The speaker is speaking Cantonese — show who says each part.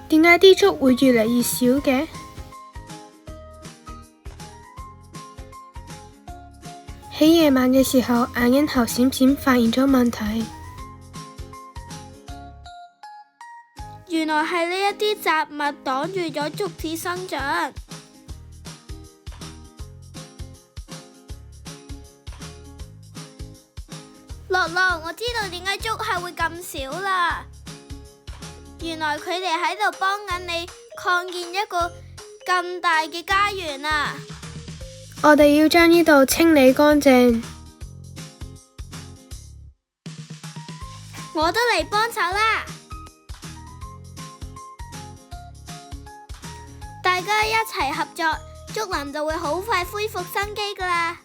Speaker 1: 點解啲竹會越嚟越少嘅？喺夜晚嘅時候，眼影喉閃閃發現咗問題。
Speaker 2: 原來係呢一啲雜物擋住咗竹子生長。樂樂，我知道點解竹係會咁少啦。原來佢哋喺度幫緊你擴建一個咁大嘅家園啊！
Speaker 1: 我哋要將呢度清理乾淨。
Speaker 2: 我都嚟幫手啦！大家一齊合作，竹林就會好快恢復生機㗎啦！